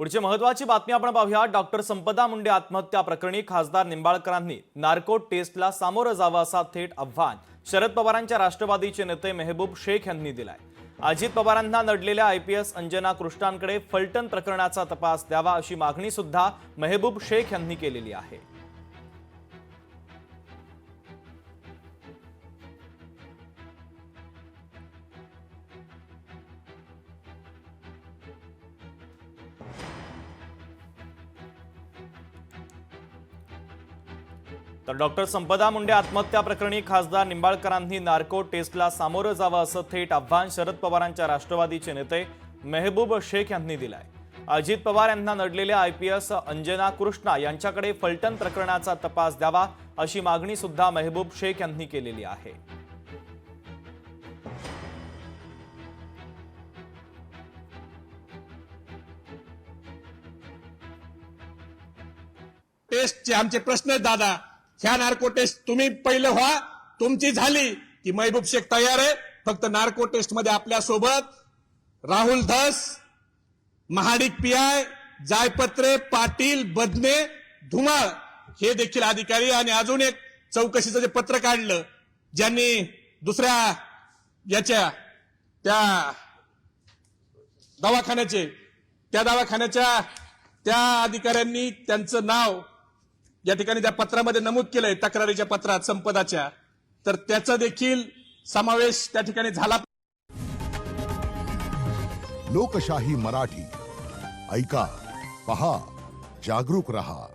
पुढची महत्त्वाची बातमी आपण पाहूया। डॉक्टर संपदा मुंडे आत्महत्या प्रकरणी खासदार निंबाळकरांनी नार्को टेस्टला सामोरं जावं असा थेट आव्हान शरद पवारांच्या राष्ट्रवादीचे नेते मेहबूब शेख यांनी दिलाय। अजित पवारांना नडलेल्या आयपीएस अंजना कृष्णांकडे फलटण प्रकरणाचा तपास द्यावा अशी मागणी सुद्धा मेहबूब शेख यांनी केलेली आहे। तर डॉक्टर संपदा मुंडे आत्महत्या प्रकरणी खासदार निंबाळकरांनी नार्को टेस्टला सामोरं जावं असं थेट आव्हान शरद पवारांच्या राष्ट्रवादीचे नेते मेहबूब शेख यांनी दिलंय। अजित पवार यांना नडलेल्या आयपीएस अंजना कृष्णा यांच्याकडे फलटण प्रकरणाचा तपास द्यावा अशी मागणी सुद्धा मेहबूब शेख यांनी केलेली आहे। टेस्टचे आमचे प्रश्न आहेत दादा। ह्या नार्को टेस्ट तुम्ही पहिले व्हा, तुमची झाली की मेहबूब शेख तयार आहे। फक्त नार्को टेस्ट मध्ये आपल्या सोबत राहुल धस, महाडिक पीआय, जायपत्रे, पाटील, बदने, धुमाळ हे देखील अधिकारी आणि अजून एक चौकशीचं जे पत्र काढलं ज्यांनी दुसऱ्या याच्या त्या दवाखान्याचे त्या दवाखान्याच्या त्या अधिकाऱ्यांनी त्यांचं नाव या ठिकाणी त्या पत्रामध्ये नमूद केलंय, तक्रारीच्या पत्रात संपदाच्या, तर त्याचा देखील समावेश त्या ठिकाणी झाला। लोकशाही मराठी ऐका, पहा, जागरूक रहा।